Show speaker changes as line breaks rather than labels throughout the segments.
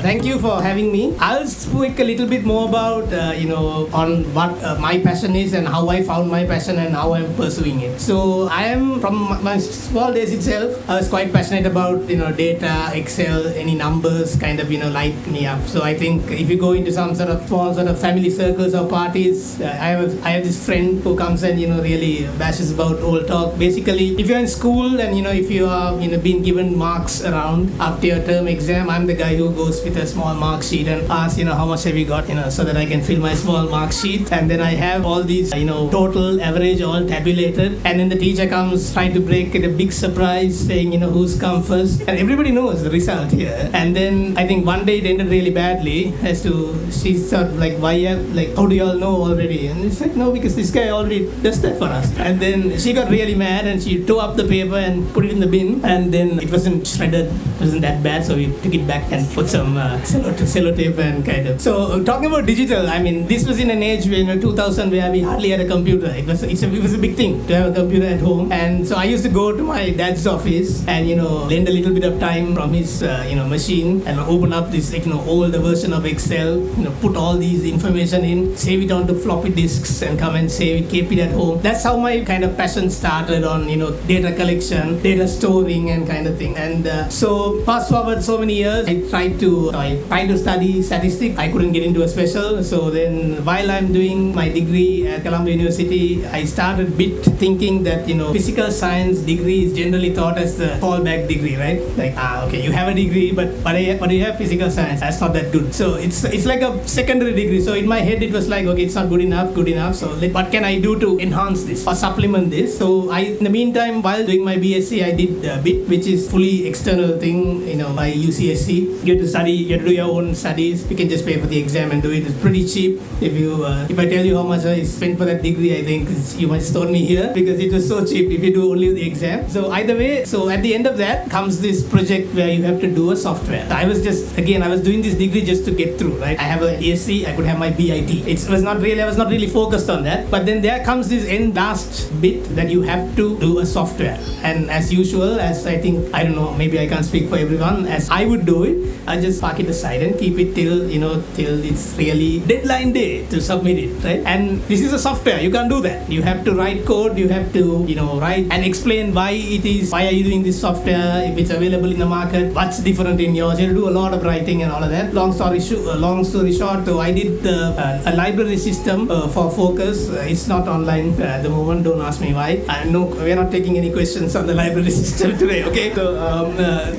Thank you for having me. I'll speak a little bit more about, on what my passion is and how I found my passion and how I'm pursuing it. So I am from my small days itself. I was quite passionate about, data, Excel, any numbers kind of, light me up. So I think if you go into some sort of small sort of family circles or parties, I have this friend who comes and, really bashes about old talk. Basically, if you're in school and, if you are, being given marks around after your term exam, I'm the guy who goes with a small mark sheet and asks, how much have you got, so that I can fill my small mark sheet. And then I have all these, total, average, all tabulated. And then the teacher comes trying to break it, a big surprise, saying, who's come first. And everybody knows the result here. And then I think one day it ended really badly as to, she thought, how do you all know already? And it's like, no, because this guy already does that for us. And then she got really mad and she tore up the paper and put it in the bin. And then it wasn't shredded, it wasn't that bad. So we took it back and put some sellotape and kind of. So talking about digital, I mean, this was in an age when 2000 where we hardly had a computer. It was a big thing to have a computer at home. And so I used to go to my dad's office and lend a little bit of time from his machine and open up this older version of Excel, put all these information in, save it onto floppy disks and come and save it, keep it at home. That's how my kind of passion started on data collection, data storing and kind of thing. And so fast forward so many years, I tried to study statistics. I couldn't get into a special. So then while I'm doing my degree at Columbia University, I started bit thinking that physical science degree is generally thought as the fallback degree, right? Like okay, you have a degree, but you have physical science. That's not that good. So it's like a secondary degree. So in my head it was like, okay, it's not good enough. So what can I do to enhance this or supplement this? So in the meantime, while doing my BSc, I did BIT, which is fully external thing, by UCSC. You have to study, you have to do your own studies. You can just pay for the exam and do it. It's pretty cheap. If I tell you how much I spent for that degree, I think you might stone me here because it was so cheap if you do only the exam. So either way, so at the end of that comes this project where you have to do a software. I was doing this degree just to get through, right? I have a ASC, I could have my BIT. I was not really focused on that. But then there comes this last bit that you have to do a software. And as usual, I don't know, maybe I can't speak for everyone, as I would do it, I just park it aside and keep it till it's really deadline day to submit it, right? And this is a software, you can't do that. You have to write code, you have to, write and explain why are you doing this software, if it's available in the market, what's different in yours. You have to do a lot of writing and all of that. Long story short, so I did a library system for Focus. It's not online at the moment, don't ask me why. No, we're not taking any questions on the library system today, okay?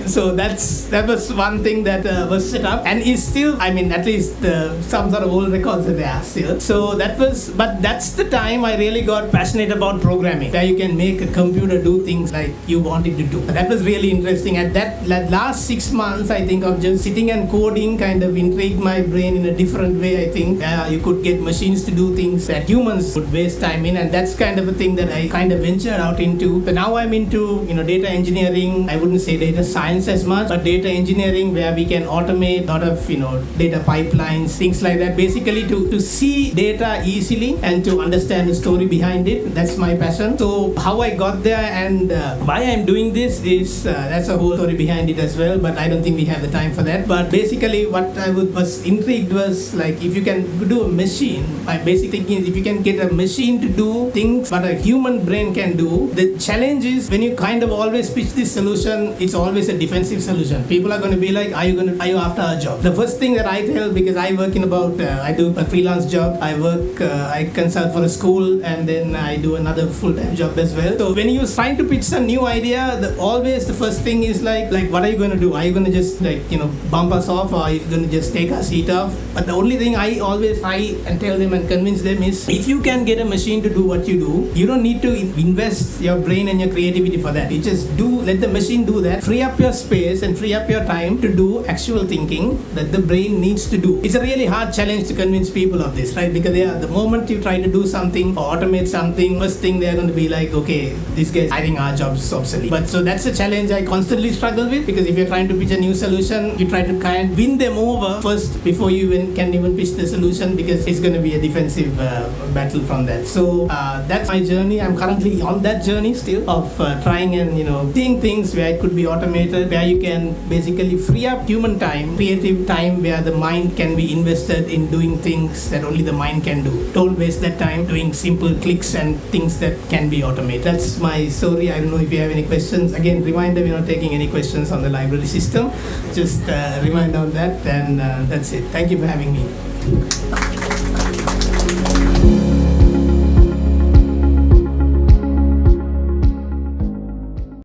So that was one thing that was set up and is still, at least some sort of old records are there still. So that's the time I really got passionate about programming, where you can make a computer do things like you want it to do. That was really interesting. At that last 6 months, I think, of just sitting and coding kind of intrigued my brain in a different way. I think you could get machines to do things that humans would waste time in, and that's kind of a thing that I kind of ventured out into. So now I'm into data engineering. I wouldn't say data science as much, but data engineering, where we can automate a lot of data pipelines, things like that, basically to see data easily and to understand the story behind it. That's my passion. So how I got there and why I'm doing this is that's a whole story behind it as well, but I don't think we have the time for that. But basically what I was intrigued was, like, if you can do a machine, my basic thinking is if you can get a machine to do things what a human brain can do. The challenge is when you kind of always pitch this solution, it's always a defensive solution. People are going to be like, are you after a job? The first thing that I tell, because I work in I do a freelance job, I consult for a school, and then I do another full-time job as well. So when you're trying to pitch some new idea, always the first thing is like what are you going to do? Are you going to just bump us off, or are you going to just take our seat off? But the only thing I always try and tell them and convince them is, if you can get a machine to do what you do, you don't need to invest your brain and your creativity for that. You just let the machine do that, free up your space and free up your time to do actual thinking that the brain needs to do. It's a really hard challenge to convince people of this, right? Because the moment you try to do something or automate something, first thing they're going to be like, okay, these guys, I think our job's obsolete. But so that's a challenge I constantly struggle with, because if you're trying to pitch a new solution, you try to kind of win them over first before you can even pitch the solution, because it's going to be a defensive battle from that. So that's my journey. I'm currently on that journey still of trying and seeing things where it could be automated, where you can basically free up human time time, creative time where the mind can be invested in doing things that only the mind can do. Don't waste that time doing simple clicks and things that can be automated. That's my story. I don't know if you have any questions. Again, reminder, we're not taking any questions on the library system. Just remind on that, and that's it. Thank you for having me.